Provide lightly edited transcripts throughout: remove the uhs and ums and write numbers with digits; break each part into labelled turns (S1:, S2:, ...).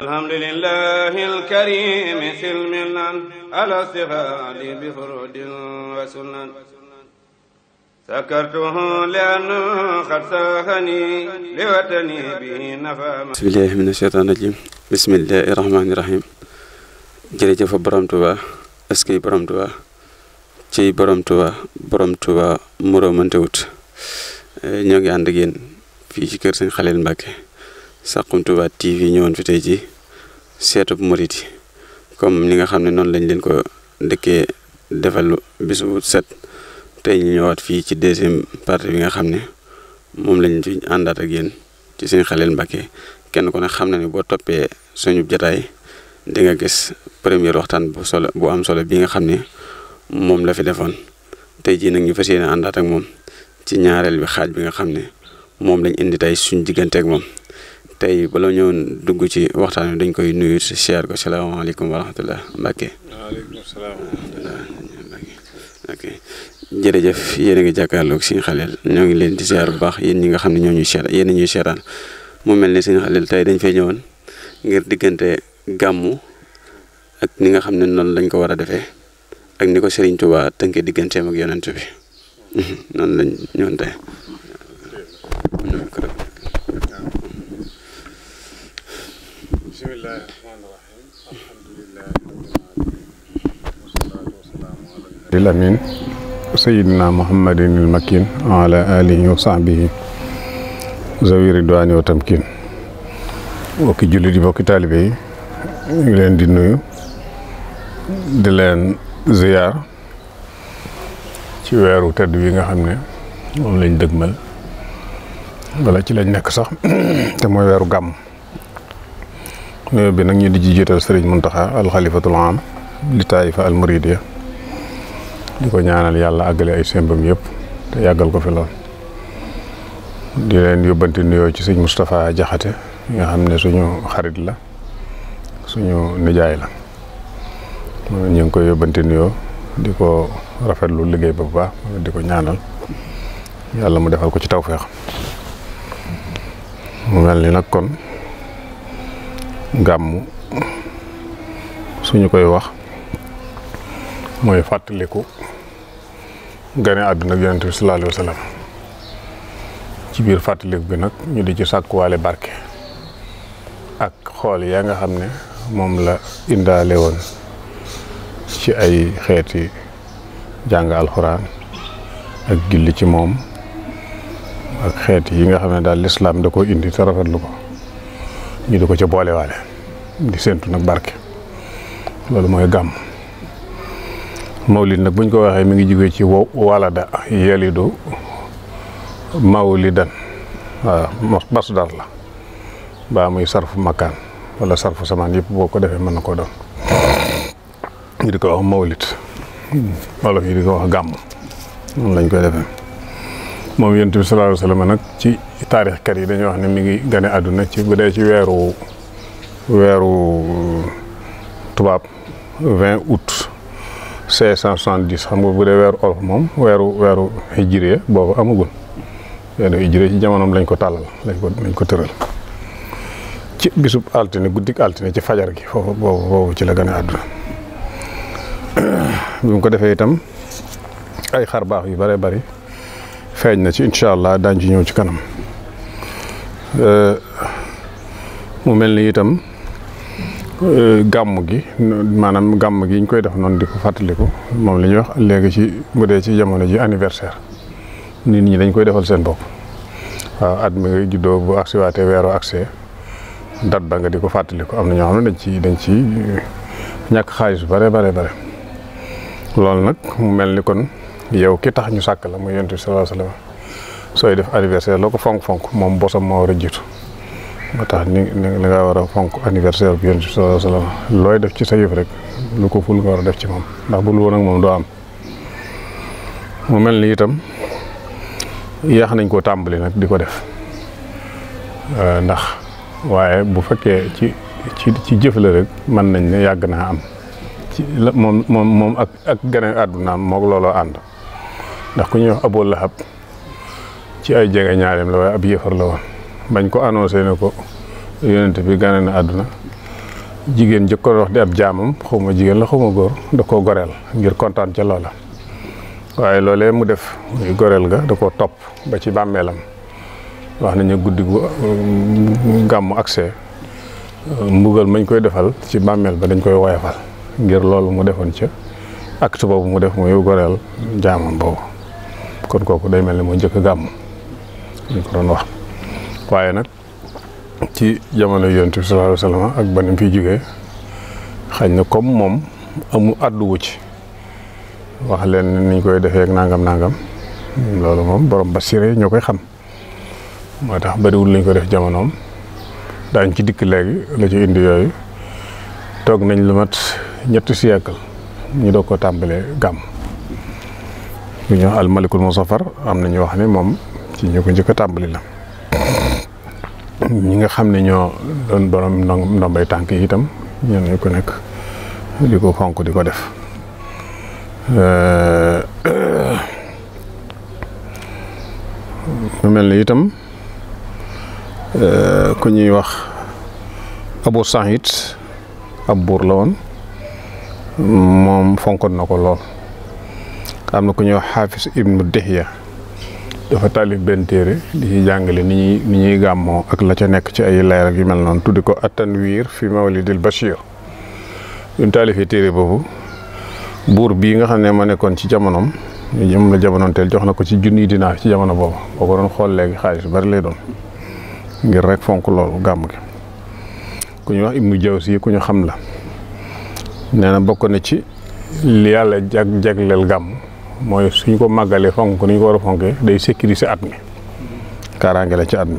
S1: الحمد لله الكريم سلمنا على استغال بفرود وسنن سكرته لأنه قد ساخني لوطني به نفى.
S2: بسم الله من الشيطان الرجيم بسم الله الرحمن الرحيم. jërëjëf borom Tuuba askay borom Tuuba ci borom Tuuba muro mënte wut ñoo ngi ànd ak yéen fii ci kër Sëñ Xalil Mbàkke Saxum Touba TV ñëwoon fi tey ji seetub murit yi comme ni nga xam ne noonu lañ leen ko dëkkee defal bisu set tey ñu ñëwaat fii ci deuxième partie bi nga xam ne moom lañ fi àndaat ak yéen ci Sëñ Xalil Mbàkke kenn ku ne xam na ne boo toppee suñu jotaay di nga gis premier waxtaan bu am solo bi nga xam ne moom la fi defoon tey jii nag ñu fas yéene àndaat ak moom ci ñaareel bi xaaj bi nga xam ne moom lañ indi tey suñu diggante ak moom tey bala ñëwoon dugg ci waxtaan wi dañ koy nuyu si siyaar ko salaamaaleykum wa rahmatullah Mbàkke.
S3: waaleykum salaam wa rahmatullah
S2: Mbàkke. ok jërëjëf yéen a ngi jàkkaarloog Sëñ Xalil ñoo ngi leen di siyaar bu baax yéen ñi nga xam ne ñoo ñuy siyaar yéen ñuy siyaaraan mu mel ni Sëñ Xalil tey dañ fay ñëwoon ngir diggante gàmmu ak ni nga xam ne noonu lañ ko war a defee ak ni ko Serigne Touba tënkee digganteem ak yonent bi noonu lañ ñëwoon tey.
S3: bismillahi rahmaani rahim alhamdulillahi rabbil alamin wasalaatu wasalaamu ala amin sayidina muhammadin il makin wa ala alihi wa sahbihi zawi ridwani wa tamkin bokki jullit yi bokki taalibe yi ñu ngi leen di nuyu di leen ziyaar ci weeru tedd wi nga xam ne moom lañ dëgmal wala ci lañ nekk sax te mooy weeru gàmm nuyoo bi nag ñu di ci jiital sëriñ Muntaxa alxalifatul am li taifa al muridiya di ko ñaanal yàlla àggale ay sembam yëpp te yàggal ko fi lool di leen yóbbanti nuyoo ci sëñ Moustapha Jaxate nga xam ne suñu xarit la suñu nijaay la ñu ngi koy yóbbanti nuyoo di ko rafetlu liggéey ba bu baax di ko ñaanal yàlla mu defal ko ci tawfeex mu mel ni nag kon gàmmu suñu koy wax mooy fàttaliku gane àdduna ak yonent bi sallallahu alayhi wa sallam ci biir fàttaliku bi nag ñu di ci sàkkuwaale barke ak xool yaa nga xam ne moom la indaale woon ci ay xeeti jàng alxuraan ak julli ci moom ak xeet yi nga xam ne daal lislaam da ko indi te rafetlu ko ñu di ko ca boolewaale di séentu nag barke loolu mooy gàmm mawlid nag buñ ko waxee mi ngi jógee ci walada yalidu mawlidan waaw masdar la baa muy sarfu makkaan wala sarfu samaan yëpp boo ko defee mën na koo doon ñu di ko wax mawlid wala ñu di ko wax gàmm noonu lañ koy defee moom yonent bi sallallahu alayhi wa sallam nag ci taarixkat yi dañuy wax ne mi ngi gane àdduna ci bu dee ci weeru tubaab 20 août 570 xam nga bu dee weeru olof moom weeru hijriya boobu amagul weeru hijriya ci jamonoom lañ ko tàllal lañ ko tëral ci bisub altine guddik altine ci fajar gi foofu boobu ci la gane àdduna bi mu ko defee itam ay xar baax yu bare bari feeñ na ci incha allah daañ ci ñëw ci kanam mu mel ni itam gàmm gi maanaam gàmm gi ñu koy def noonu di ko fàttaliku moom la ñuy wax léegi ci bu dee ci jamono ji anniversaire nit ñi dañ koy defal seen bopp waaw at mi nga juddoo bu agsi waatee weeru agsee dat ba nga di ko fàttaliku am na ñoo xam ne dañ ci ñàkk xaalis bu bare loolu nag mu mel ni kon yow ki tax ñu sàkk la muy yonent bi sallallahu alayhi wa sallam sooy def anniversaire loo ko fonk moom bosam moo war a jiitu moo tax ni nga war a fonk anniversaire bi yonent bi sallallahu alayhi wa sallam looy def ci sa yëf rek lu ko ful nga war a def ci moom ndax bu lu woon ak moom doo am mu mel ni itam yéex nañ koo tàmbali nag di ko def ndax waaye bu fekkee ci jëf la rek mën nañ ne yàgg naa am ci la moom ak gane àddunaam moog looloo ànd ndax ku ñuy wax Abu Lahab ci ay jege ñaareem la waaye ab yëfar la woon bañ ko annoncé ne ko yonent bi gane na àdduna jigéen jëkk ko wax di ab jaamam xawma jigéen la xawma góor da koo goreel ngir kontaan ca loola waaye loolee mu def muy goreel ga da koo topp ba ci bàmmeelam wax nañu guddi gu gàmmu accès mbugal mañ koy defal ci bàmmeel ba dañ koy woyafal ngir loolu mu defoon ca acte boobu mu def muy goreel jaamam boobu kon kooku day mel ni moo njëkk gàmmu ñu ko doon wax waaye nag ci jamono Yonent bi sallallahu alayhi wa sallam ak ba ni fi jógee xañ na comme moom àdduwu ci wax leen niñ koy defee ak nangam loolu moom borom basire ñoo koy xam moo tax bariwul lañ ko def jamonoom daañ ci dikk léegi la ci indi yooyu toog nañ lu mat ñetti siècle ñu doog ko tàmbalee gàmm ñu ñuy wax almalikul musafar am na ñu wax ne moom ci ñu ko njëkk a tàmbali la ñi nga xam ne ñoo doon borom ndombay tànk yi itam ñenn ñu ko nekk di ko fonk di ko def mu mel ni itam ku ñuy wax Abu Saïd ab buur la woon moom fonkoon na ko lool am na ku ñuy wax Xaafis ibnu Dihya dafa taalif benn téere di ci jàngale ni ñuy gàmmoo ak la ca nekk ci ay leer ak yu mel noonu tuddi ko at-Tanwiir fi Mawlidil Bachir yuñ taalifee téere boobu buur bii nga xam ne ma nekkoon ci jamonoom moom la jamonoon teel jox na ko ci junniy dinaar ci jamono boobu boo ko doon xool léegi xaalis bari lay doon ngir rek fonk loolu gàmm gi ku ñuy wax Ibnu Jawzi ku ñu xam la nee na bokk na ci li yàlla jagleel gàmm mooy suñ ko màggalee fonk ni ñu ko war a fonkee day sécuriser at mi kaaraange la ci at mi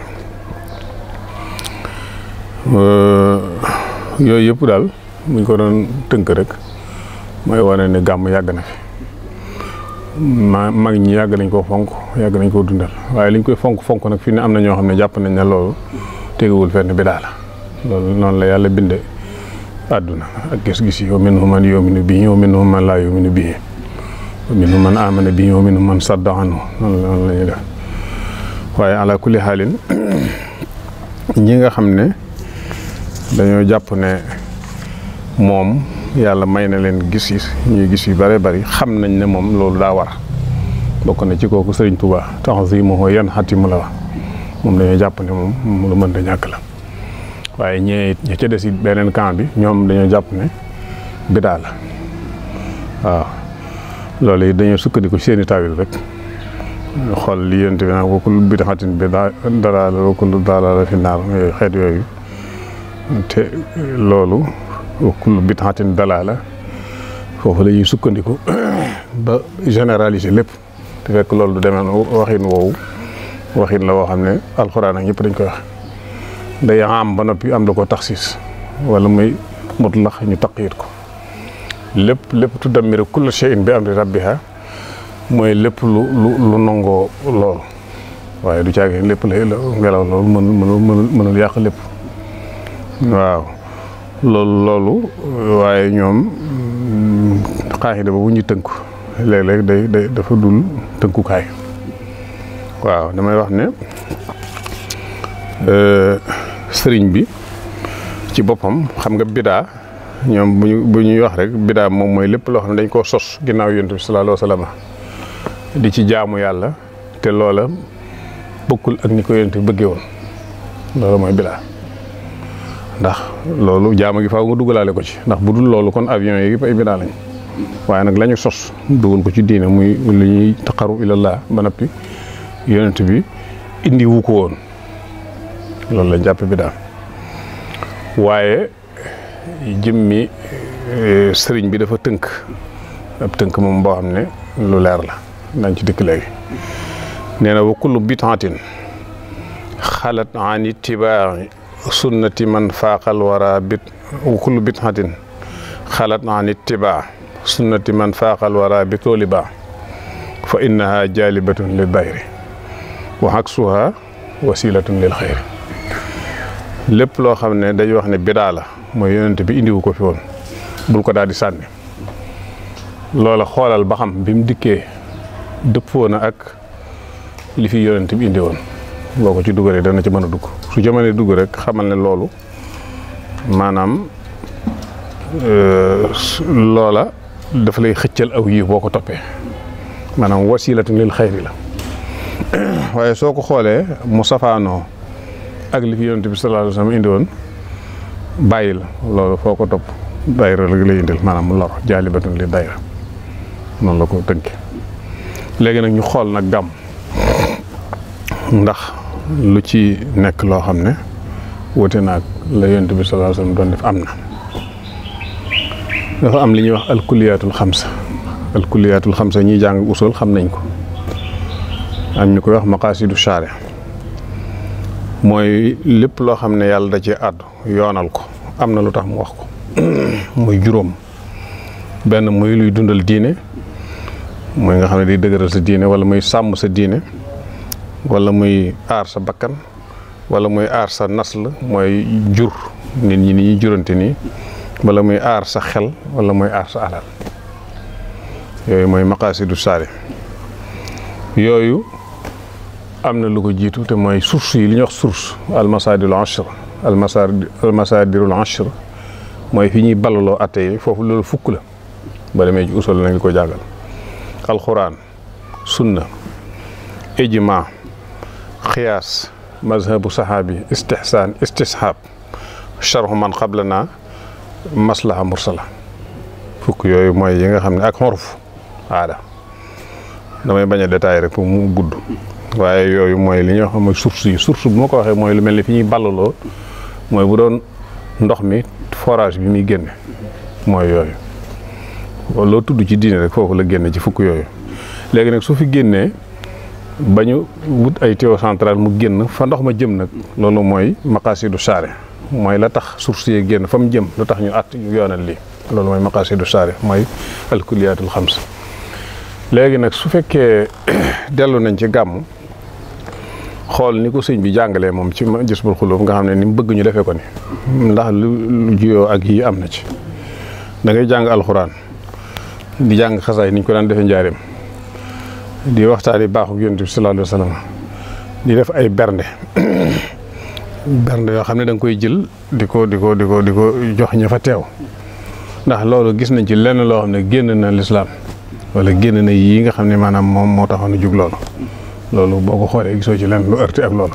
S3: yooyu yëpp daal muñ ko doon tënk rek mooy wane ne gàmm yàgg na fi mag ñi yàgg nañ koo fonk yàgg nañ koo dundal waaye liñ koy fonk nag fi ne am na ñoo xam ne jàpp nañ ne loolu teguwul fenn bidaa la loolu noonu la yàlla binde àdduna ak gis-gis yi wa minhum man yu'minu bihi wa minhum man laa yu'minu bihi wa minhum man amana bihi wa minhum man sadda anhu noonu la ñuy def waaye ala kulli xaalin ñi nga xam ne dañoo jàpp ne moom yàlla may na leen gis ñuy gis yu bare bari xam nañ ne moom loolu daa war bokk na ci kooku Sëriñ Tuubaa ta'zimuhu yanhatimu la wax moom dañoo jàpp ne moom lu mënta ñàkk la waaye ña ca des beneen camp bi ñoom dañoo jàpp ne bidaa la waaw loolu yi dañoo sukkandiku seeni taawil rek xool li yonent bi nag wa kullu bid'atin dalaala wa kullu dalaala fi naar yooyu xeet yooyu te loolu wa kullu bid'atin dalaala foofu la ñuy sukkandiku ba généraliser lépp te fekk loolu du demee waxin woowu waxin la woo xam ne alxuraan ak ñëpp dañ koy wax day am ba noppi am da ko taxsis wala muy mutlax ñu taqyid ko lépp tudammiru kullu shay'in bi amri rabbiha mooy lépp lu nangoo lool waaye du caagee lépp la ngelaw loolu mënul yàq lépp waaw loolu waaye ñoom xaaxida ba bu ñu tënku léeg-léeg day dafa dul tënkukaay waaw damay wax ne sëriñ bi ci boppam xam nga bidaa ñoom bu ñuy wax rek bidaa moom mooy lépp loo xam ne dañ koo sos ginnaaw Yonent bi sallallahu alayhi wa sallam di ci jaamu yàlla te loola bokkul ak ni ko Yonent bi bëggee woon loolu mooy bidaa ndax loolu jaamu gi faaw nga dugalaale ko ci ndax bu dul loolu kon avion yi yëpp ay bidaa lañ waaye nag lañu sos dugal ko ci diine muy li ñuy taqaru ilallah ba noppi Yonent bi indi wu ko woon loolu lañ jàppe bidaa waaye jëmmi sëriñ bi dafa tënk ab tënk moom boo xam ne lu leer la dañ ci dëkk léegi nee na wa kullu bid'atin xalat an ittibaa'i sunnati man faaqal wara wa kullu bid'atin xalat an ittibaa sunnati man faaqal wara bi tooliba fa innaha jalibatun lil bayri wa aksuha wasilatun lil xayri lépp loo xam ne dañuy wax ne bidaa la mooy Yonent bi indiwu ko fi woon bul ko daal di sànni loola xoolal ba xam bi mu dikkee dëppoo na ak li fi Yonent bi indi woon boo ko ci dugalee dana ci mën a dugg su ca mënee dugg rek xamal ne loolu maanaam loola dafa lay xëccal aw yiw boo ko toppee maanaam wasilatun lil xayri la waaye soo ko xoolee mu safaanoo ak li fi yonent bi sallallahu alayhi wa sallam indi woon bàyyi la loolu foo ko topp daayira la lay indil maanaam mu lor jaalibatun li daayira noonu la ko tënke léegi nag ñu xool nag gàmm ndax lu ci nekk loo xam ne wute naag la yonent bi sallallahu alayhi wa sallam doon def am na dafa am li ñuy wax alkuliyaatul xamsa ñiy jàng usul xam nañ ko am ñu koy wax maqaasidu shaari mooy lépp loo xam ne yàlla da ci àddu yoonal ko am na lu tax mu wax ko muy juróom benn muy luy dundal diine mooy nga xam ne day dëgëral sa diine wala muy sàmm sa diine wala muy aar sa bakkan wala muy aar sa nasl mooy jur nit ñi ni ñuy jurante nii wala muy aar sa xel wala muy aar sa alal yooyu mooy maqaasidu saari yooyu am na lu ko jiitu te mooy source yi li ñuy wax source almasaadirul ashr almasaadirul ashr mooy fi ñuy ballaloo atte yi foofu loolu fukk la ba demee ci usul na ngi ko jàngal alquran sunna ijma xiyaas mazhabu sahaabi istihsaan istishaab sharhu man qablana maslaha mursala fukk yooyu mooy yi nga xam ne ak xorf aada damay bañ a détaillé rek pour mu gudd waaye yooyu mooy li ñuy wax mooy source yi source bu ma ko waxee mooy lu mel ni fi ñuy ballaloo mooy bu doon ndox mi forage bi muy génne mooy yooyu loo tudd ci diine rek foofu la génne ci fukk yooyu léegi nag su fi génnee ba ñu wut ay tuyau central mu génn fa ndox ma jëm nag loolu mooy maqaasidu saare mooy la tax source yi génn fa mu jëm lu tax ñu at yoonal lii loolu mooy maqaasidu saare mooy alkuliyaatul xams léegi nag su fekkee dellu nañ ci gàmm xool ni ko sëñ bi jàngalee moom ci Jazbul Xuluub nga xam ne ni mu bëgg ñu defee ko ni ndax lu juyoo ak yi am na ci da ngay jàng alxuraan di jàng xasaay ni ñu ko daan defee njaareem di waxtaani baaxu Yonent bi sallallahu alayhi wa sallam di def ay bernde yoo xam ne da nga koy jël di ko jox ña fa teew ndax loolu gis nañ ci lenn loo xam ne génn na lislaam wala génn na yii nga xam ne maanaam moom moo taxoon a jug loolu boo ko xoolee gisoo ci lenn lu ërti ak loolu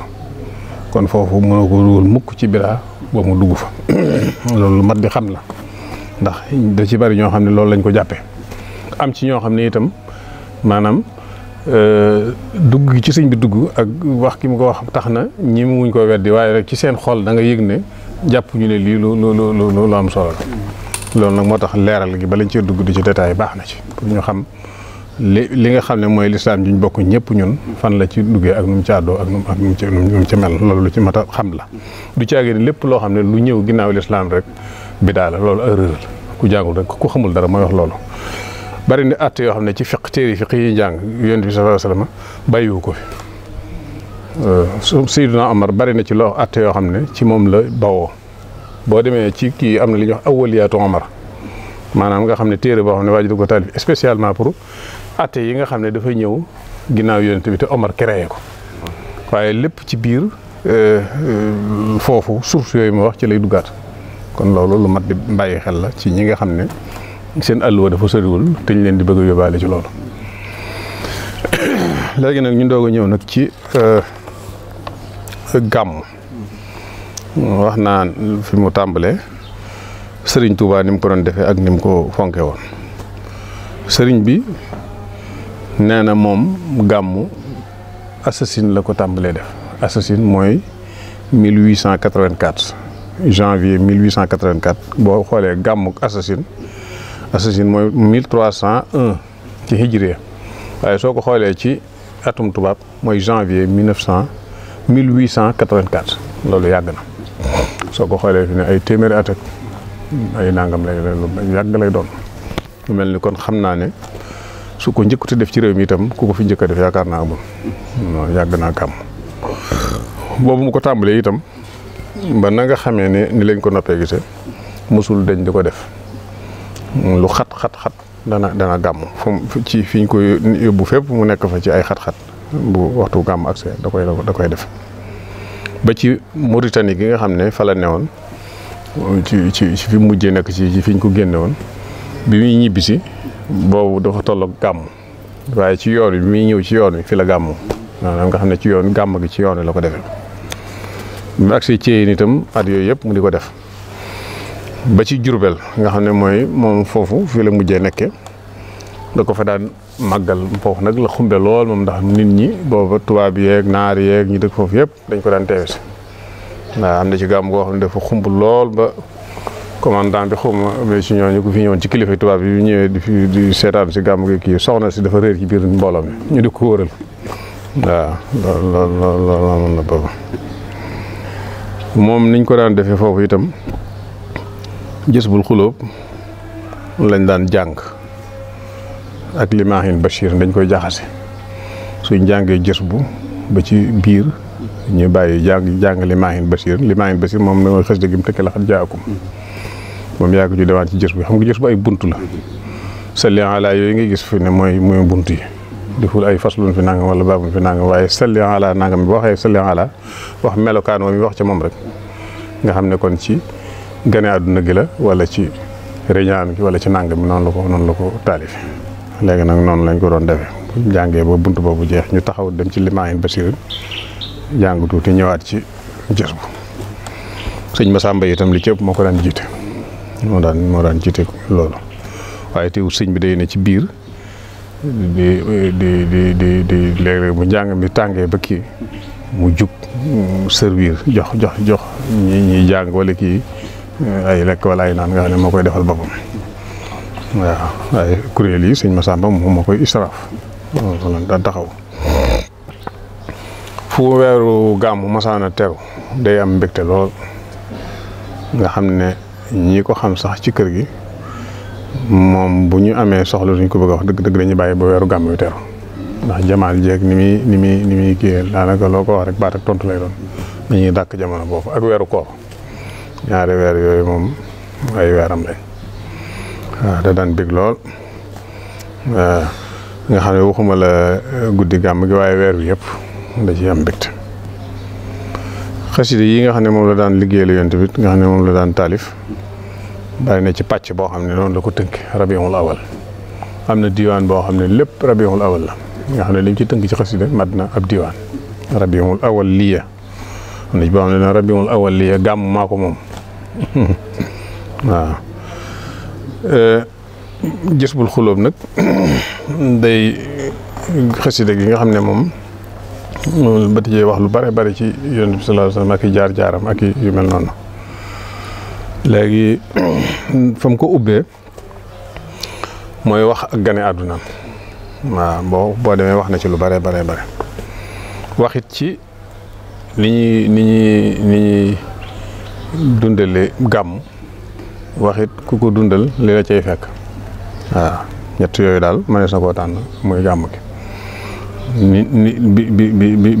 S3: kon foofu mënoo ko ruul mukk ci biraa ba mu dugg fa loolu mat di xam la ndax da ci bari ñoo xam ne loolu lañ ko jàppee am ci ñoo xam ne itam maanaam dugg ci sëñ bi dugg ak wax ki mu ko wax tax na ñi muñ ko weddi waaye rek ci seen xol da nga yëg ne jàpp ñu ne lii lu am solo la loolu nag moo tax leeral gi ba lañ cee dugg di ci détail baax na ci pour ñu xam li nga xam ne mooy lislaam ji ñu bokk ñëpp ñun fan la ci duggee ak nu mu caadoo ak nu mu ci mel loolu lu ci mat a xam la du caagee ni lépp loo xam ne lu ñëw ginnaaw lislaam rek bidaa la loolu erreur la ku jàngul rek ku xamul dara mooy wax loolu bari ni àtte yoo xam ne ci téeri fiq yi jàng Yonent bi sallallahu alayhi wasallam bàyyiwu ko fi Seydina Omar bari na ci loo àtte yoo xam ne ci moom la bawoo boo demee ci kii am na li ñuy wax awwaliyaatu Omar maanaam nga xam ne téere boo xam ne waa ji da ko taalif spécialement pour àtte yi nga xam ne dafay ñëw ginnaaw Yonent bi te Omar créé ko waaye lépp ci biir foofu source yooyu ma wax ci lay duggaat kon loolu lu mat di bàyyi xel la ci ñi nga xam ne seen àlluwa dafa soriwul te ñu leen di bëgg a yóbbaale ci loolu léegi nag ñu doog a ñëw nag ci gàmm wax naa fi mu tàmbalee sëriñ Touba ni mu ko doon defee ak ni mu ko fonke woon sëriñ bi nee na moom gàmmu assasine la ko tàmbalee def assasine mooy 1884 janvier 1884 boo xoolee gàmmu assasine mooy 1301 ci hijriya waaye soo ko xoolee ci atum tubaab mooy janvier 1884 loolu yàgg na soo ko xoolee fi ne ay téeméeri at ak ay nangam lay yàgg lay doon lu mel ni kon xam naa ne su ko njëkkute def ci réew mi itam ku ko fi njëkk a def yaakaar naa amul yàgg naa gàmm boobu mu ko tàmbalee itam ba na nga xamee ne ni lañ ko noppee gisee mosul dañ di ko def lu xat dana gàmm ci fi ñu ko yóbbu fépp mu nekk fa ci ay xat-xat bu waxtu gàmm accès da koy def ba ci Mauritanie gi nga xam ne fa la newoon ci fi mujjee nekk ci fi ñu ko génne woon bi muy ñibbisi boobu dafa tolloog gàmm waaye ci yoon wi bi muy ñëw ci yoon wi fi la gàmmu maanaam nga xam ne ci yoon gàmm gi ci yoon wi la ko defee bi mu agsee ci itam at yooyu yëpp mu di ko def ba ci Jurbel nga xam ne mooy moom foofu fii la mujjee nekkee da ko fa daan màggal foofu nag la xumbe lool moom ndax nit ñi booba tubaab yeeg naar yeeg ñi dëkk foofu yëpp dañ ko daan teewe si waaw am na ci gàmm goo xam ne dafa xumb lool ba commandant bi xawma ci ñooñu ku fi ñëwoon ci kilifa tubaab yi ñëwee di seetaan si gàmm gi kii soxna si dafa réer ci biir mbooloo mi ñu di ko wëral waaw loolu amoon na boobu moom niñ ko daan defee foofu itam Jazbul Xulóob lañ daan jàng ak Limaahin Bachir dañ koy jaxase suñ jàngee Jazbu ba ci biir ñu bàyyi jàng Limaahin Bachir moom mooy xës dëggim tëkk la xat jaakum moom yaa ko ju dewaan ci Jazbu xam nga Jazbu ay bunt la salli ala yooyu nga gis fi ne mooy bunt yi deful ay faslun fi nangam wala baabun fi nangam waaye salli ala nangam bi waxee salli ala wax melokaan moom yi wax ca moom rek nga xam ne kon ci gane àdduna gi la wala ci réñaan gi wala ci nangam bi noonu la ko taalif léegi nag noonu lañ ko doon defee jàngee ba bunt boobu jeex ñu taxaw dem ci Limaahin Bachir jàng tuuti ñëwaat ci Jazbu sëñ Masamba itam li ci ëpp moo ko daan jiite moo daan jiite loolu waaye teewul sëñ bi day ne ci biir di léeg-léeg bu njàng mi tàngee ba kii mu jug servir jox ñi jàng wala kii ay lekk wala ay naan nga xam ne moo koy defal boppam waaw waaye kuréel yi sëñ Masamba moom moo koy israaf loolu daan taxaw fu weeru gàmmu masaana teru day am mbégte lool nga xam ne ñi ko xam sax ci kër gi moom bu ñu amee soxla duñ ko bëgg a wax dëgg dañuy bàyyi ba weeru gàmm yu teru ndax jamaal jeeg ni muy kii daanaka loo ko wax rek baat ak tontu lay doon dañuy dàkk jamono boobu ak weeru koor ñaari weer yooyu moom ay weeram lañ waaw da daan bég lool nga xam ne waxuma la guddi gàmm gi waaye weer wi yëpp da ciy am mbégte xasida yi nga xam ne moom la daan liggéey la yoon tamit nga xam ne moom la daan taalif bari na ci pàcc boo xam ne noonu la ko tënk rabiul awal am na diiwaan boo xam ne lépp rabiul awal la nga xam ne liñ ci tënk ci xasida mat na ab diiwaan rabiul awal liya am na ci boo xam ne rabiul awal liya gàmm maa ko moom waaw Jazbul Xulóob nag day xasida gi nga xam ne moom ba tijjee wax lu bari ci Yonent bi sallallahu alayhi wasallam ak i jaar-jaaram ak yu mel noonu léegi fa mu ko ubbee mooy wax ak gane àdduna waaw boo demee wax na ci lu bare waxit ci ni ñuy dundale gàmm waxit ku ko dundal li la cay fekk waaw ñett yooyu daal mënees na koo tànn muy gàmm gi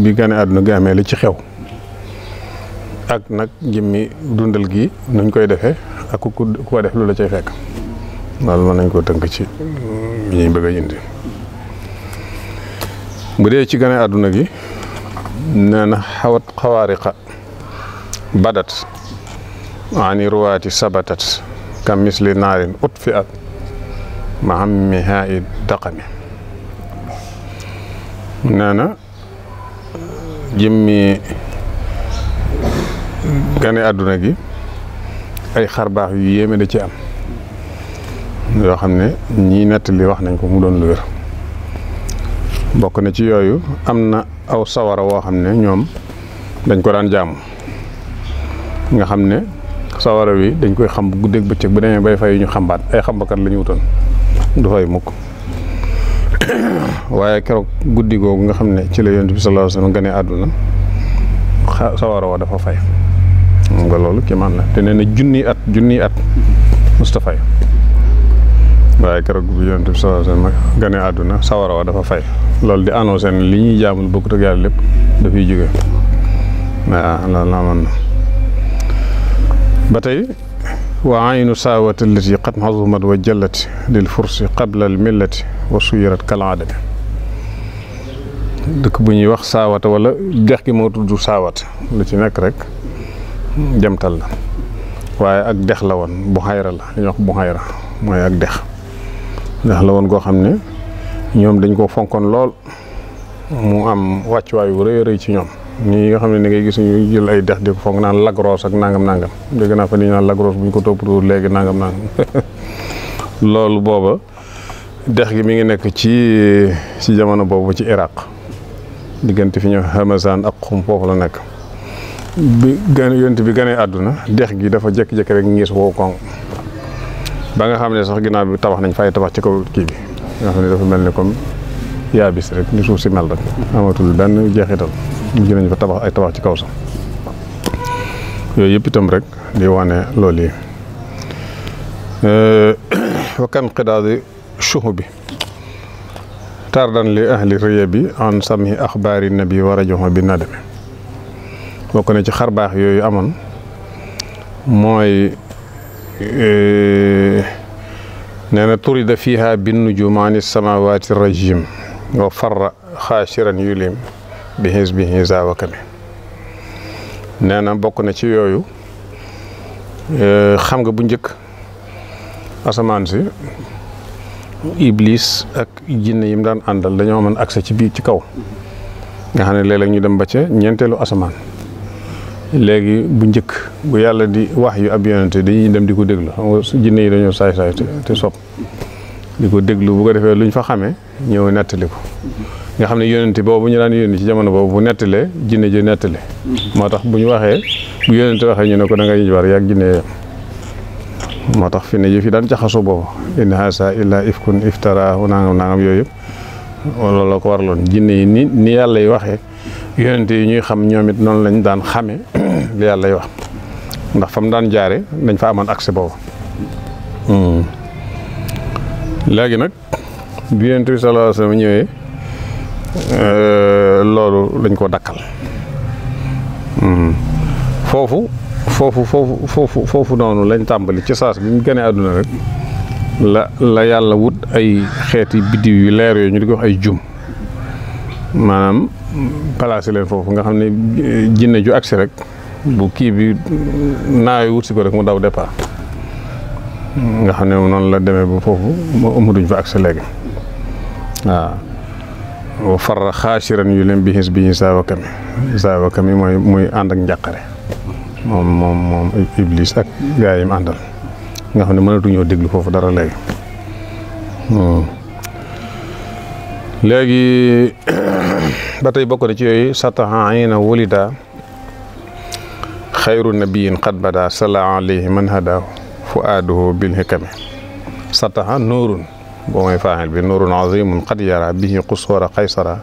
S3: bi gane àdduna gi amee li ci xew ak nag jëmmi dundal gi nuñ koy defee ak ku ko def lu la cay fekk loolu mën nañ koo tënk ci ñuy bëgg a indi bu dee ci gane àdduna gi nee na xawat xawaariqa badat ani ruwaati sabatat kam misli naarin ut fi at ma am mi haa i daqami nee na jëmmi gane àdduna gi ay xar baax yu yéeme da ci am yoo xam ne ñii nettali wax nañ ko mu doon lu wér bokk na ci yooyu am na aw sawara woo xam ne ñoom dañ ko daan jaamu nga xam ne sawara wi dañ koy xam guddeeg bëccëg bu demee bay fay ñu xambaat ay xambakat la ñu wutoon du fay mukk waaye keroog guddi googu nga xam ne ci la Yonent bi sallallahu alayhi wasallam gane àdduna sawara wa dafa fay nga loolu ki man la te nee na junni at Mustafa waaye keroog bi Yonent bi sallallahu alayhi wasallam gane àdduna sawara wa dafa fay loolu di annoncé ne li ñuy jaamul bokkut ak yàlla lépp dafay jóge waaw loolu la amoon na ba tey wa aynu saawati allati qad hazumat wa jallat lil fursi qabla al millati wa suyirat kal adami dëkk bu ñuy wax saawata wala dex gi moo tudd saawata lu ci nekk rek jamtal la waaye ak dex la woon bu xayra la li ñuy wax bu xayra mooy ak dex la woon goo xam ne ñoom dañ ko fonkoon lool mu am wàccuwaay wu rëy rëy ci ñoom ñi nga xam ne ni ngay gis ñu jël ay dex di ko fonk naan lagros ak nangam dégg naa fa ni ñu naan lagros bu ñu ko toppatoo léegi nangam loolu booba dex gi mi ngi nekk ci jamono boobu ci Iraq diggante fi ñu Hamazan ak Xum foofu la nekk bi yonent bi gënee àdduna dex gi dafa jékki-jékki rek ngiis woo koŋ ba nga xam ne sax ginnaaw bi tabax nañ fay tabax ci kaw kii bi nga xam ne dafa mel ni comme yaabis rek ni suuf si mel rek amatul benn jeexital mujj nañ fa tabax ay tabax ci kaw sax yooyu yëpp itam rek di wane loolu yi wa kan qidaadi shuhubi tardan li ahli riya bi an samhi axbaari nabi wa rajoxo bi nadami bokk na ci xarbaax yooyu amoon mooy nee na turida fiha bin nujumaani samawati rajim wa farra xaashiran yulim bi hizbihi zawakami nee na bokk na ci yooyu xam nga bu njëkk asamaan si iblis ak jinne yi mu daan àndal dañoo mën accès ci biir ci kaw nga xam ne léeg-léeg ñu dem ba ca ñeenteelu asamaan léegi bu njëkk bu yàlla di wax yu ab yonente dañuy dem di ko déglu xam nga jinne yi dañoo saay-saay te sopp di ko déglu bu ko defee luñ fa xamee ñëw nettali ko nga xam ne yonente boobu ñu daan yónni ci jamono boobu bu nettalee jinne ji nettali moo tax bu ñu waxee bu yonente waxee ñu ne ko da ngay war yaag jinne moo tax fi ne yëf yi daan jaxasoo boobu in haasa illa ifkun iftaraahu nangam yooyu yëpp loolu la ko waraloon jinne yi ni yàlla yi waxee yonente yi ñuy xam ñoom it noonu lañ daan xamee li yàlla yi wax ndax fa mu daan jaare dañ fa amoon accès boobu léegi nag bi yonente bi sallallahu alayhi wasallam ñëwee loolu lañ ko dakkal foofu noonu lañ tàmbali ci saas bi mu gënee àdduna rek la yàlla wut ay xeeti biddiw yu leer yooyu ñu di ko wax ay jum maanaam placé leen foofu nga xam ne jinne ju agsi rek bu kii bi naawe wut si ko rek mu daw départ nga xam ne noonu la demee ba foofu amuduñ fa agsi léegi waaw farra xaasiran yu leen bi hizbihi zawakami mooy muy ànd ak njàqare moom iblis ak gaa yi mu àndal nga xam ne mënatuñoo déglu foofu dara léegi léegi ba tey bokk na ci yooyu sataha ayna wulida xayru nabiyin qad bada sala alayhi man hadahu fuaduhu bil hikami sataha nuurun boo mooy faaxel bi nuurun azimun qad yara bihi quswara qaysara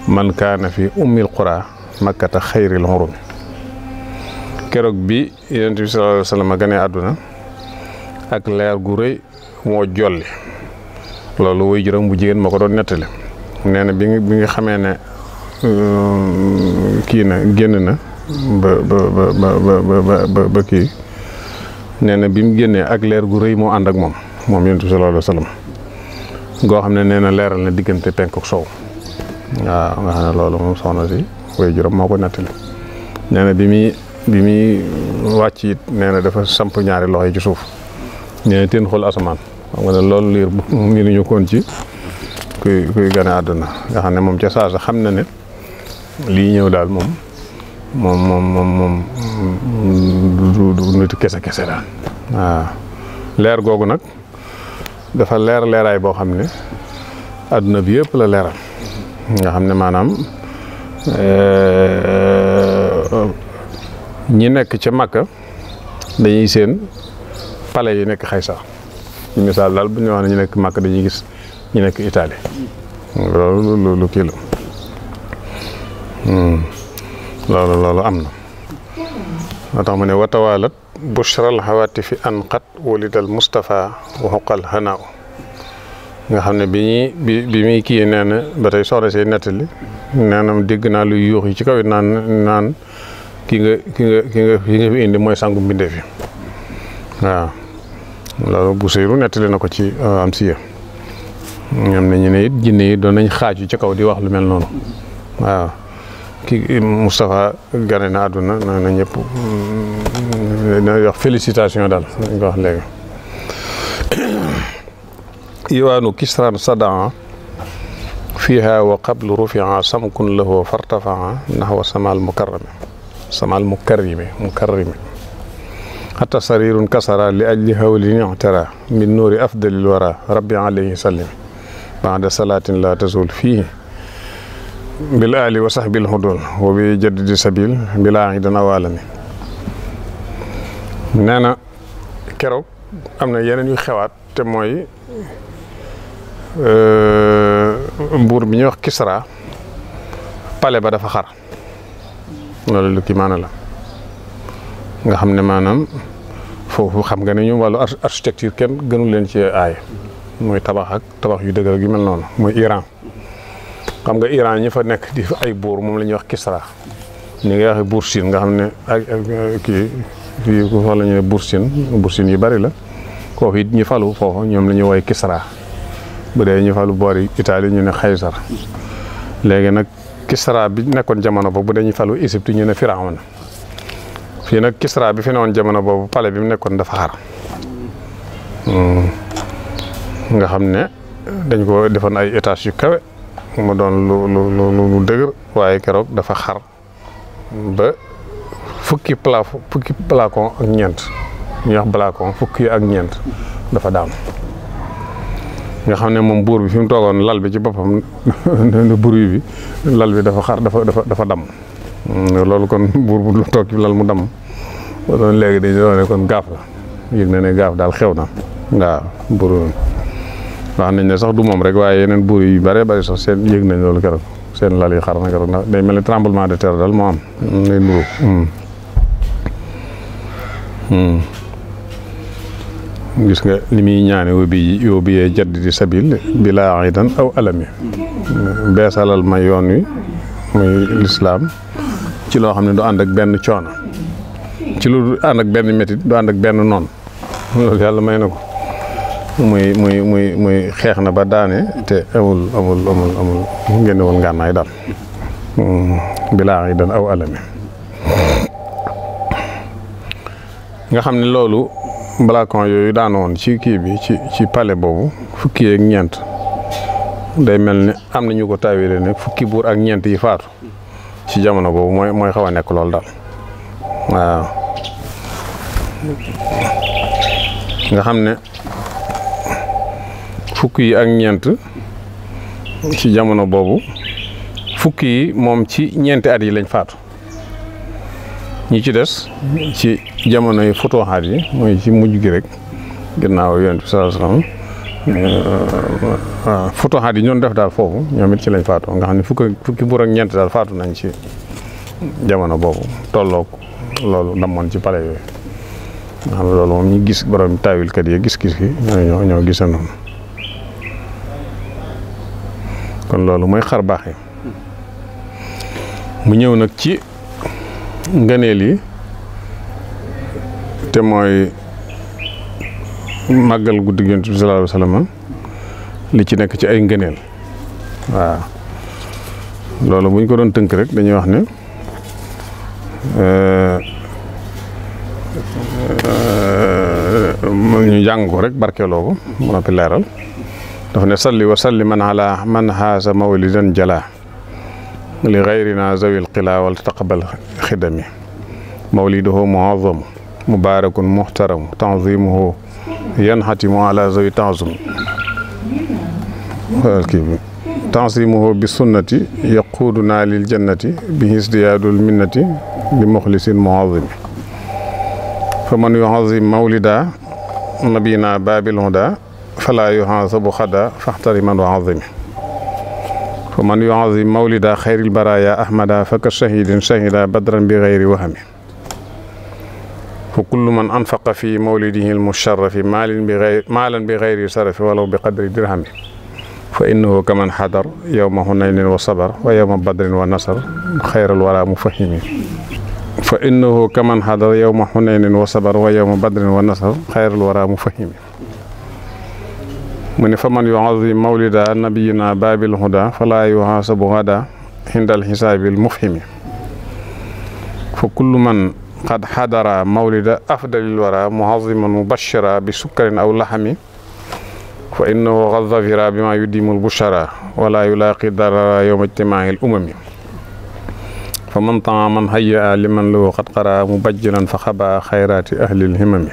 S3: man kaana fi ummil qura makkata xayril hurumi keroog bi yonent bi sallallahu alayhi wa sallam gane àdduna ak leer gu rëy moo jolli loolu woy juróom bu jigéen moo ko doon nettali nee na bi nga xamee ne kii na génn na ba kii nee na bi mu génnee ak leer gu rëy moo ànd ak moom yonent bi sallallahu alayhi wa sallam goo xam ne nee na leeral na diggante penk ak sow waaw nga xam ne loolu moom soxna si woy juróom moo ko nettali nee na bi muy wàcc it nee na dafa samp ñaari loxo yi ci suuf nee na teen xool asamaan xam nga ne loolu liir bu ngi ñu koon ci kuy gane àdduna nga xam ne moom ca saasa xam na ne lii ñëw daal moom du nit kese daal waaw leer googu nag dafa leeraay boo xam ne àdduna bi yëpp la leeral nga xam ne maanaam ñi nekk ca Makka dañuy seen palais yi nekk Xaysar ci misaal daal bu ñu wax ne ñu nekk Makka dañuy gis ñu nekk Italie loolu kii la loolu am na moo tax mu ne watawalat bushral hawatifi an qat walidal Mustafa wa xuqal hanaaw nga xam ne bi muy kii nee na ba tey soxna see nettali nee na dégg naa luy yuux yi ci kaw it naan ki nga fi indi mooy sangu mbindeef yi waaw loolu bu seyru nettali na ko ci am siya ñoom ne ñu ne it jinne yi doon nañ xaaju ci kaw di wax lu mel noonu waaw ki Moustapha gane na àdduna na ñëpp na wax félicitation daal dañ ko wax léegi iwaanu kisran sadaa fiha wa qablu rufia samkun lahu fartafaa nahwa samal mukarrimi hatta sarirun kasara li ajli hawlin i'tara min nuuri afdalil wara rabbi alayhi sallim ba'da salatin la tazul fihi bil ali wa sahbil hudul wa bi jaddidi sabil bila idan awalami nee na keroog am na yeneen yu xewaat te mooy mbuur bi ñuy wax Kisra pale ba dafa xar loolu lu kii maana la nga xam ne maanaam foofu xam nga ne ñu wàllu architecture kenn gënu leen ci aay mooy tabax yu dëgër gi mel noonu mooy Iran xam nga Iran ñi fa nekk di ay buur moom la ñuy wax Kisra ni nga waxee buur Siin nga xam ne ak kii fii ku fa la ñuy buur Siin yu bari la kooku it ñi falu foofu ñoom la ñuy woy Kisra bu dee ñu falu boori Italie ñu ne Xaysar léegi nag Kisra bi nekkoon jamono boobu bu dee ñu falu Égypte ñu ne Firawna fii nag Kisra bi fi newoon jamono boobu palais bi mu nekkoon dafa xar nga xam ne dañ ko defoon ay étages yu kawe mu doon lu dëgër waaye keroog dafa xar ba fukki plafond ak ñeent ñu wax balcon fukki ak ñeent dafa daanu nga xam ne moom buur bi fi mu toogoon lal bi ci boppam bruit bi lal bi dafa xar dafa damm loolu kon buur bu lu toog ci lal mu damm doon léegi dañu doon ne kon gaaf la yëg na ne gaaf daal xew na waaw buur wax nañ ne sax du moom rek waaye yeneen buur yu bëree bëri sax seen yëg nañ loolu keroog seen lal yi xar na keroog ndax day mel ni tremblement de terre daal moo am lay nuru gis nga li muy ñaane yoo bi yee jadd di sabil bilaa idan aw alami beesalal ma yoon wi muy lislaam ci loo xam ne du ànd ak benn coono ci lu ànd ak benn métit du ànd ak benn noon loolu yàlla may na ko muy xeex na ba daane te amul ngénnewul ngànnaay daal bilaa idan aw alami nga xam ne loolu balcon yooyu daanoon ci kii bi ci palais boobu fukki ak ñeent day mel ni am na ñu ko taawile ne fukki buur ak ñeent yi faatu ci jamono boobu mooy xaw a nekk loolu daal waaw nga xam ne fukki yi ak ñeent ci jamono boobu fukki yi moom ci ñeenti at yi lañ faatu ñi ci des ci jamono yi futuhaat yi mooy ci mujj gi rek ginnaaw yonent bi sallallahu alayhi wasallam futuhaat yi ñoon def daal foofu ñoom it ci lañ faatoo nga xam ne fukki buur ak ñeent daal faatu nañ ci jamono boobu tolloog loolu damoon ci pale yooyu nga xam ne loolu moom ñu gis borom taawilkat yi gis-gis gi ñoo gisa noonu kon loolu mooy xar baax yi mu ñëw nag ci ngëneel yi te mooy màggal guddi Yonent bi sallallahu alayhi wa sallam li ci nekk ci ay ngëneel waaw loolu bu ñu ko doon tënk rek dañuy wax ne ñu jàng ko rek barkeeloo ko mu noppi leeral dafa ne salli wa salli man ala man haasa mawlidan jala li gayrina zawil qila wal taqabal xidami mawliduhu muazzamu mubarakun muhtaramu tanzimuhu yanhatimu ala zawi tanzum tanzimuhu bi sunnati yaquduna lil jannati bi hisdiyadul minnati li muxlisin muazzimi fa man yuazim mawlida nabina babil huda fala yuhasabu xada faxtariman wa azimi fa man yuazim mawlida xayril baraya ahmada faka shahidin shahida badran bi gayri wahami fa kullu man anfaqa fi mawlidihi almusharrafi maalan bi gayri sarafi walaw bi qadri dirhami fa innahu kaman xadar yowma hunaynin wa sabar wa yowma badrin wa nasar xayral wara mufahimi fa innahu kaman xadar yowma hunaynin wa sabar wa yowma badrin wa nasar xayral wara mufahimi mu ne fa man yuazim mawlida nabiyina babil huda fala yuhasabu gada hindal hisaabil mufhimi fa kullu man qad xadara mawlida afdalil wara muhaziman mubashira bi sukkarin aw laxami fa innahu qad zafira bima yudimul bushara wala yulaaqi darara yowma ijtimaa'il umami fa man taaman hayya liman lahu qad qara mubajjilan fa xaba xayraati ahlil himami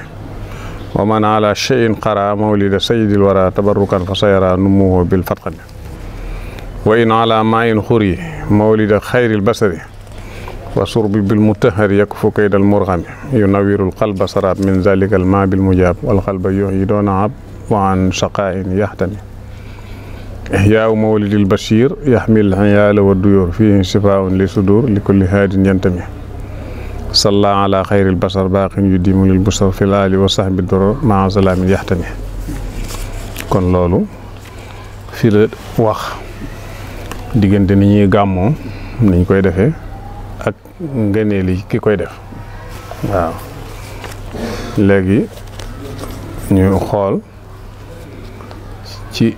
S3: wa man ala cheyin qara mawlida sayidil wara tabarrukan fa sayara numuhu bil fatqami wa in ala ma in xuri mawlida xayril basari wa surbi bil mutahari yakfu kaydal murxami yunawirul qalba sarab min zalikal ma bil mujab wal qalba yuhyi doona ab wa an shaqain yahtami ihyaau mawlidil bashir yaxmil xiyaala wa duyur fihi shifaun li sudur li kulli haadin yantami salla ala xayril basar baaqin yudimu lil busar fil ali wa sahbi doror maa salaamin yaxtami kon loolu fi la wax diggante ni ñuy gàmmoo niñ koy defee ak ngëneeli ki koy def waaw léegi ñu xool ci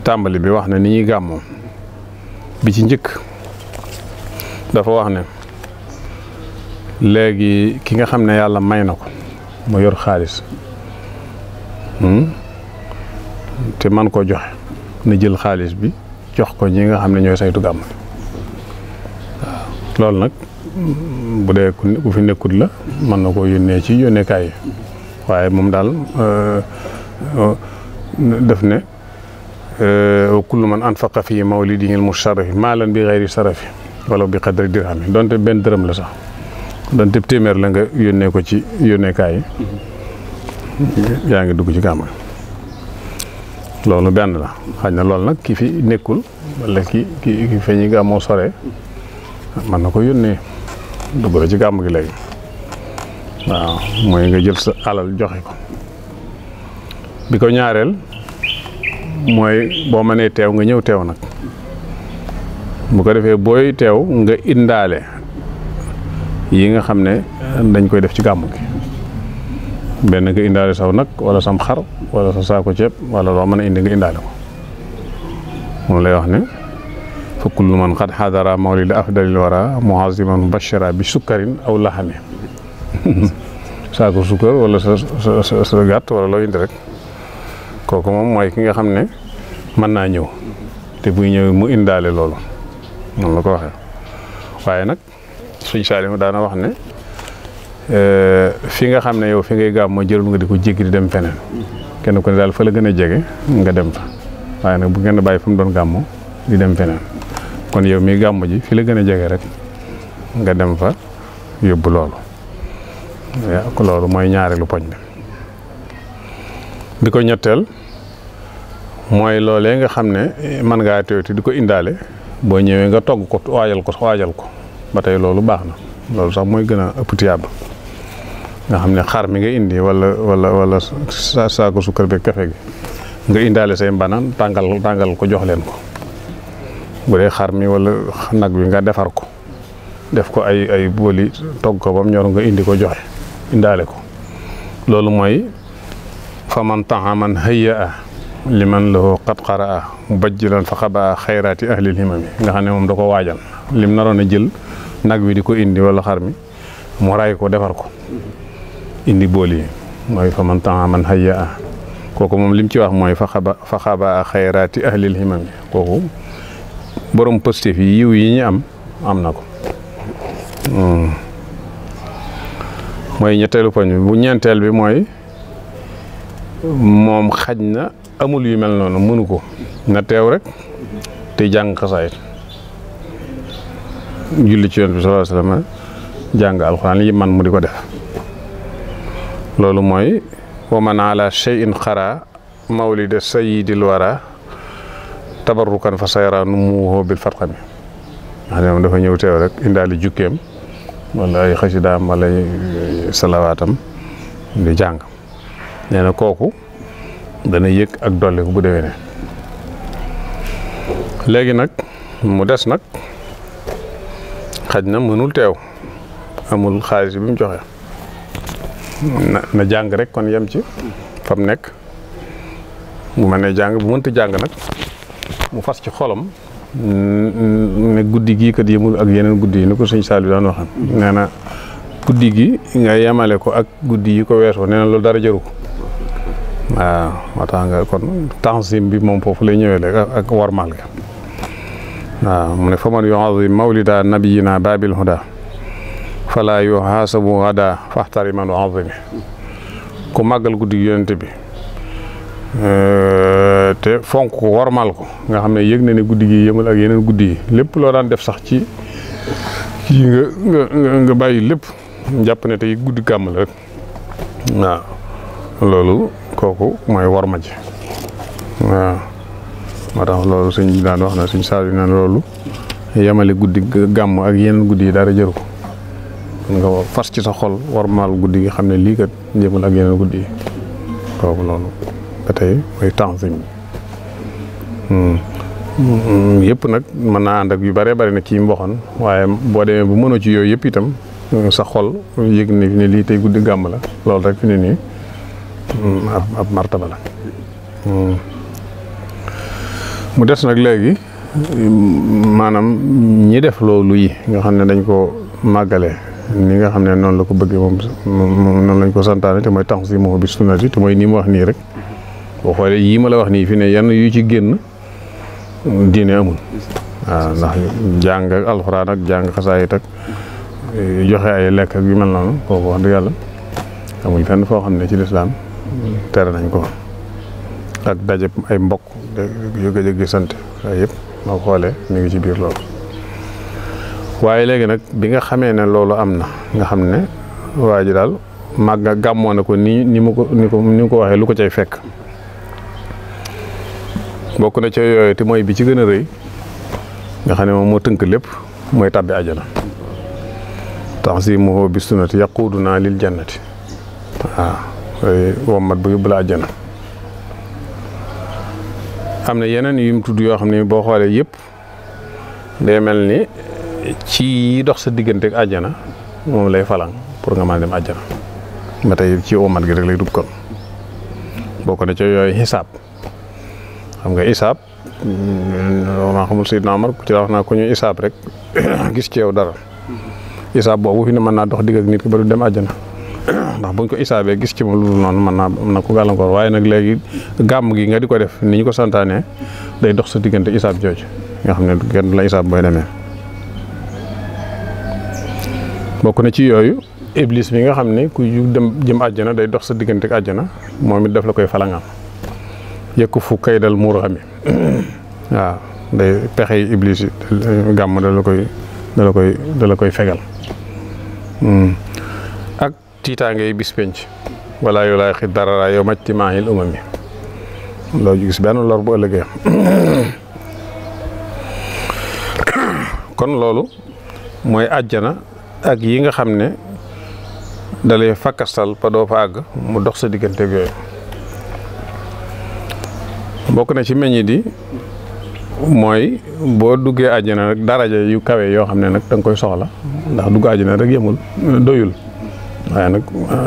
S3: tàmbali bi wax ne ni ñuy gàmmoo bi ci njëkk dafa wax ne léegi ki nga xam ne yàlla may na ko mu yor xaalis te man koo joxe na jël xaalis bi jox ko ñi nga xam ne ñooy saytu gàmm waaw loolu nag bu dee ku fi nekkut la mën na koo yónnee ci yónneekaay yi waaye moom daal def ne wa kullu man anfaqa fi mawlidihi al-musharrafi maalan bi ghayri sarafi wala bi qadri dirhami donte benn dërëm la sax donte téeméer la nga yónnee ko ci yónneekaay yi yaa ngi dugg ci gàmm loolu benn la xaj na loolu nag ki fi nekkul wala ki fe ñi gàmmoo sore mën na ko yónnee dugg la ci gàmm gi léegi waaw mooy nga jël sa alal joxe ko bi ko ñaareel mooy boo mënee teew nga ñëw teew nag bu ko defee booy teew nga indaale yi nga xam ne dañ koy def ci gàmm gi benn nga indaale saw nag wala sam xar wala sa saako ceeb wala loo mën a indi nga indaale ko moom lay wax ne fa kullu man qad xadara mawlida afdalil wara muhaziman bashara bi sukkarin aw laxami saako sukkar wala sa gàtt wala loo indi rek kooku moom mooy ki nga xam ne mën naa ñëw te buy ñëw mu indaale loolu noonu la ko waxee waaye nag suñ Saalimu daana wax ne fi nga xam ne yow fi ngay gàmm moo jërul nga di ko jéggi di dem feneen kenn ku ne daal fa la gën a jege nga dem fa waaye nag bu ngeen bàyyi fa mu doon gàmmoo di dem feneen kon yow mi gàmm ji fi la gën a jege rek nga dem fa yóbbu loolu loolu mooy ñaareelu poñ bi ko ñetteel mooy loolee nga xam ne mën ngaa teewti di ko indaale boo ñëwee nga togg ko waajal ko ba tey loolu baax na loolu sax mooy gën a ëpp tiyaaba nga xam ne xar mi nga indi wala saako sukkar beeg kafe gi nga indaale say mbanaan tàngal ko jox leen ko bu dee xar mi wala nag bi nga defar ko def ko ay booli togg ko bam ñor nga indi ko joxe indaale ko loolu mooy fa man taaman hayya liman lahu qad qaraa mubajjilan fa xaba xayraati ahlil himami nga xam ne moom da ko waajal lim naroon a jël nag wi di ko indi wala xar mi mu ray ko defar ko indi bool yi mooy fa man taaman hayya kooku moom lim ci wax mooy fa xaba xayraati ahlil himami kooku borom positif yi yiw yi ñu am na ko mooy ñetteelu poñ bi bu ñeenteel bi mooy moom xaj na amul yu mel noonu mënu ko na teew rek te jàng xasaayit julli ci Yonent bi sallallahu alayhi wasallam jàng alxuraan yi man mu di ko def loolu mooy wa man ala shay'in xara mawlida sayyidil wara tabarrukan fa sayara numuhu bil fatqami nga xam ne moom dafa ñëw teew rek indaali jukkeem wala ay xasidaam wala salawaatam di jàng nee na kooku dana yëg ak dolli ko bu déwénee léegi nag mu des nag xaj na mënul teew amul xaalis bi mu joxe na jàng rek kon yem ci fa mu nekk bu mënee jàng bu mënta jàng nag mu fas ci xolam ne guddi gii kat yemul ak yeneen guddi yi ni ko sëñ Saliou daan waxam nee na guddi gi nga yemale ko ak guddi yi ko weesoo nee na loolu dara jëru ko waaw moo tax nga kon tanzim bi moom foofu lay ñëwee léegi ak warmal ga waaw mu ne faman yu'azzim mawlida nabiyina babil huda fala yuhasabu gada faxtari man yu'azzimi ku màggal guddi gi yonente bi te fonk ko warmal ko nga xam ne yëg na ne guddi gi yëmal ak yeneen guddi yi lépp loo daan def sax ci nga bàyyi lépp jàpp ne tey guddi gàmm la rek waaw loolu kooku mooy warma ji waaw moo tax loolu sëñ bi daan wax na sëñ Saliou naan loolu yemale guddi gàmm ak yeneen guddi yi dara jëru ko nga fas ci sa xol warmal guddi gi xam ne lii kat yëmal ak yeneen guddi yi kooku loolu ba tey mooy tanzim yëpp nag mën naa ànd ak yu bëree bëri nag kii mboxoon waaye boo demee bu mënoo ci yooyu yëpp itam sa xol yëg ne lii tey guddi gàmm la loolu rek fi ne nii ab martaba la mu des nag léegi maanaam ñi def loolu yi nga xam ne dañ ko màggale ni nga xam ne noonu la ko bëggee moom noonu lañ ko santaane te mooy tanzimuhu bi sunnati te mooy nii mu wax nii rek boo xoolee yii ma la wax nii fi ne yenn yu ci génn diine amul waaw ndax jàng ak alxuraan ak jàng xasaayit ak joxe ay lekk ak yu mel noonu kooku wax dëgg yàlla amul fenn foo xam ne ci lislaam tere nañ ko ak daje ay mbokk yu gëj a gisante waaye yëpp moo xoolee mi ngi ci biir loolu waaye léegi nag bi nga xamee ne loolu am na nga xam ne waa ji daal màgg gàmmoo na ko ni mu ko waxee lu ko cay fekk bokk na ca yooyu te mooy bi ci gën a rëy nga xam ne moom moo tënk lépp mooy tàbbi àjjana tanzimuhu bi sunnati yaquduna lil jannati waaw wommat bu yóbbu la àjjana am na yeneen yu mu tudd yoo xam ne boo xoolee yëpp day mel ni ci dox sa diggante ak àjjana moom lay falang pour nga mën a dem àjjana ba tey ci wommat gi rek lay dugg kon bokk na ca yooyu xisaab xam nga isaab maa xamul Seydina Omar ci wax naa ko ñu isaab rek gis ci yow dara isaab boobu fi ne mën naa dox digg ak nit ki ba du dem àjjana ndax buñ ko isaabee gis ci moom lu dul noonu mën na ko gàllankoor waaye nag léegi gàmm gi nga di ko def ni ñu ko santaane day dox sa diggante isaab jooju nga xam ne kenn du la isaab booy demee bokk na ci yooyu iblis bi nga xam ne ku jëm àjjana day dox sa diggante ak àjjana moom it daf la koy falangal yëkk fu kay dal muur xami waaw day pexe yi iblis yi gàmm da la koy fegal ak tiitaange yi bis penc wala yow laay xit dara yow maj ci maahil umami loolu gis benn lor bu ëllëgee kon loolu mooy àjjana ak yi nga xam ne dalay fakkastal pa doo fa àgg mu dox sa digganteeg yooyu bokk na ci meññit yi mooy boo duggee àjjana rek daraja yu kawe yoo xam ne nag da nga koy soxla ndax dugg àjjana rek yemul doyul waaye nag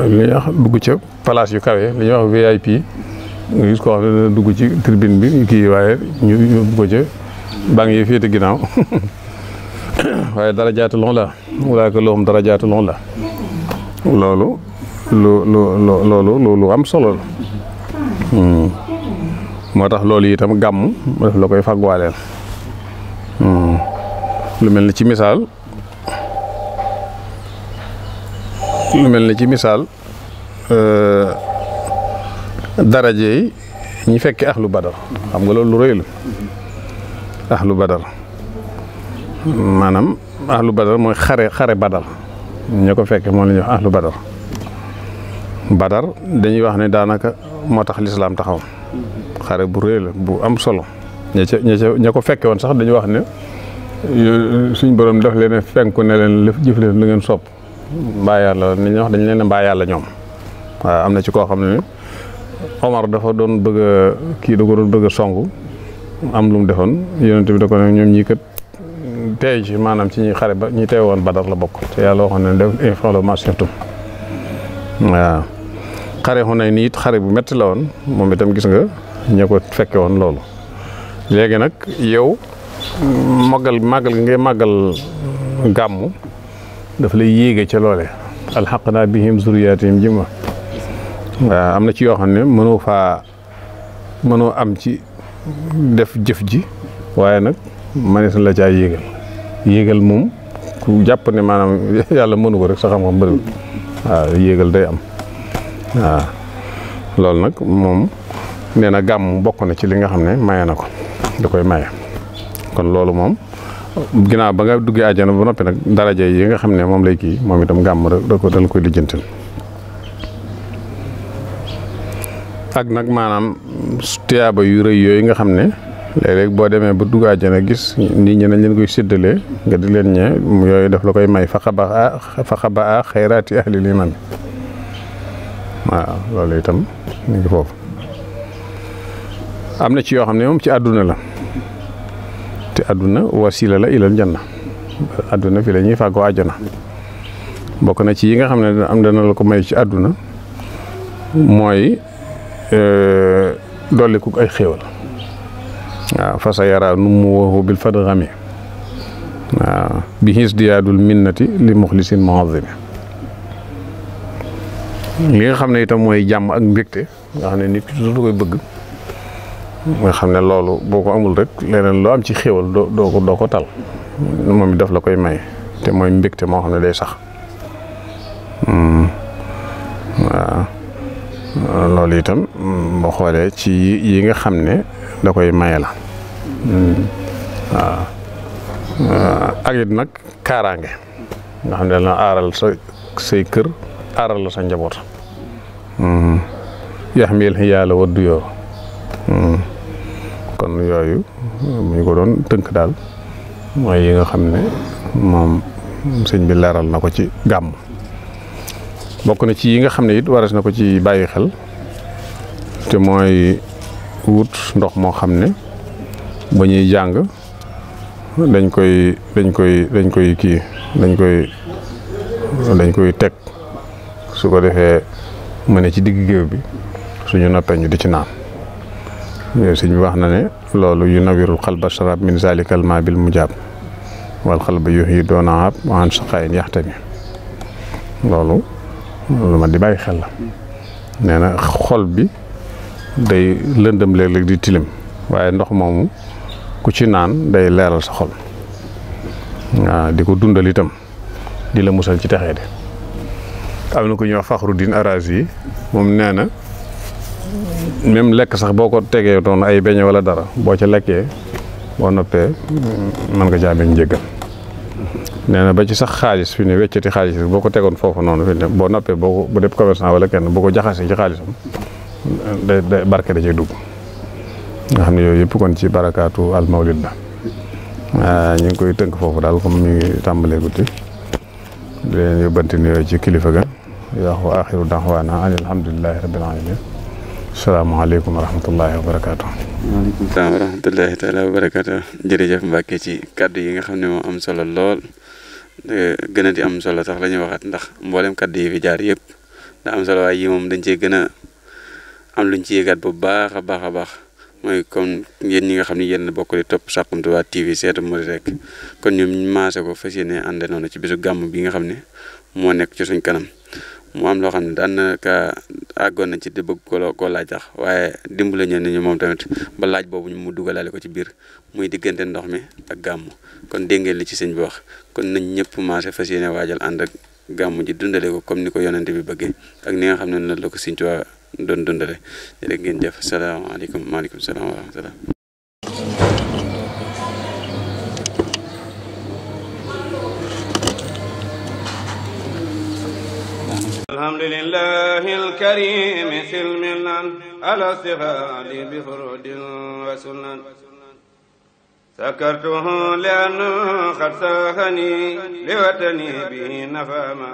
S3: li ñuy wax dugg ca place yu kawe li ñuy wax VIP nga gis koo xam ne dana dugg ci tribune bi kii waaye ñu yóbbu ko ca banc yi féete ginnaaw waaye darajaatu lon la walaaka lahum darajaatu lon la loolu lu am solo la moo tax loolu itam gàmm daf la koy fagwaaleel lu mel ni ci misaal daraje yi ñi fekke ahlu badar xam nga loolu lu rëy la ahlu badar maanaam ahlu badar mooy xare badar ña ko fekke moom la ñuy wax ahlu badar dañuy wax ne daanaka moo tax lislaam taxaw xare bu rëy la bu am solo ña ko fekke woon sax dañuy wax ne suñ borom daf leen fenku ne leen jëf leen lu ngeen sopp mbaa yàlla ni ñu wax dañ leen mbaa yàlla ñoom waaw am na ci koo xam ne Omar dafa doon bëgg a kii da ko doon bëgg a songu am lu mu defoon yonent bi da ko ne ñoom ñii kat tey ci maanaam ci ñi xare ba ñi teew woon Badar la bokk te yàlla waxoon ne def info ma surtout waaw xare Hunayn ni it xare bu metti la woon moom itam gis nga ña ko fekke woon loolu léegi nag yow màggal gi ngay màggal gàmmu dafa lay yéege ca loole alxaqnaa bihim zurriyaatihim ji ma waaw am na ci yoo xam ne mënoo am ci def jëf ji waaye nag manees na la caa yéegal moom ku jàpp ne maanaam yàlla mënu ko rek sa xam-xam bëriwul waaw yéegal day am waaw loolu nag moom nee na gàmm bokk na ci li nga xam ne maye na ko da koy maye kon loolu moom ginnaaw ba nga duggee àjjana ba noppi nag daraja yi nga xam ne moom lay kii moom itam gàmm rek dal koy lijjantil ak nag maanaam tiyaaba yu rëy yooyu nga xam ne léeg-léeg boo demee ba dugg àjjana gis nit ñi nañ leen koy séddalee nga di leen ñee yooyu daf la koy may faxaba xayraati ahli liman waaw loolu itam mu ngi foofu am na ci yoo xam ne moom ci àdduna la te àdduna wasila la ilal janna àdduna fi la ñuy fàggoo àjjana bokk na ci yi nga xam ne am dana la ko may ci àdduna mooy dolliku ay xéewal waaw fa sa yara nu mu waxu bil fadgami waaw bi hisdiyaadul minnati li muxlisin muazimi li nga xam ne itam mooy jàmm ak mbégte nga xam ne nit ki du koy bëgg nga xam ne loolu boo ko amul rek leneen loo am ci xéewal doo ko tal moom it daf la koy may te mooy mbégte moo xam ne day sax waaw loolu itam boo xoolee ci yi nga xam ne da koy maye la waaw ak it nag kaaraange nga xam ne la aaral say kër aaral la sa njaboot yaxmil xiyaala waddu yoo kon yooyu mu ko doon tënk daal mooy yi nga xam ne moom sëñ bi leeral na ko ci gàmm bokk na ci yi nga xam ne it waras na ko ci bàyyi xel te mooy wut ndox moo xam ne ba ñuy jàng dañ koy teg su ko defee mu ne ci digg géew bi suñu noppee ñu di ci naan sëñ bi wax na ne loolu yu nawirul xalba sharab min zalikal ma bil mujab wal xalba yuhi doona ab an saqayin yaxtami loolu ma di bàyyi xel la nee na xol bi day lëndëm léeg-léeg di tilim waaye ndox moomu ku ci naan day leeral sa xol waaw di ko dundal itam di la musal ci texee de am na ku ñuy wax Faxruddin Arazi yi moom nee na même lekk sax boo ko tegee doon ay beñe wala dara boo ca lekkee boo noppee mën nga caa bañ njëggal nee na ba ci sax xaalis fi ne weccati xaalis boo ko tegoon foofu noonu fi ne boo noppee bu def commerçant wala kenn boo ko jaxasee ci xaalisam day barke da cay dugg nga xam ne yooyu yëpp kon ci barakaatu al mawlid la ñu ngi koy tënk foofu daal comme mi ngi tàmbalee guddi di leen yóbbante nuyoo ci kilifa ga wax wa axiru daxwaana an alhamdulilahi rabbil alamin asalaamaaleykum wa rahmatullahi wa barakaatu.
S2: waaleykum salaam wa rahmatullahi taala wa barakaatu. jërëjëf Mbàkke ci kàddu yi nga xam ne moom am solo lool gën a di am solo sax la ñuy waxaat ndax mboolem kàddu yi fi jaar yëpp da am solo waaye yi moom dañ cee gën a am luñ ci yëgaat bu baax a baax a baax mooy comme yéen ñi nga xam ne yéen bokk di topp Saxum Touba TV seetu murid rek kon ñoom ñu maase ko fas yéene ànd noonu ci bisu gàmm bi nga xam ne moo nekk ci suñ kanam mu am loo xam ne daan na ka àggoon na ci di bëgg koo laaj sax waaye dimbale ñeen ñu moom tamit ba laaj boobu ñu mu dugalaale ko ci biir muy diggante ndox mi ak gàmm kon dégg ngeen li ci sëñ bi wax kon nañ ñëpp maase fas yéene waajal ànd ak gàmm ji dundale ko comme ni ko yonente bi bëggee ak ni nga xam ne noonu la ko sëñ Tuubaa doon dundale jërë ngeen jëf salaamaaleykum maaleykum salaam wa rahmatullah
S1: alhamdulillahi alkarim silmilan ala sihali bi furudin wa sunan sakartuhu lian qad sahani liwatani bi nafa ma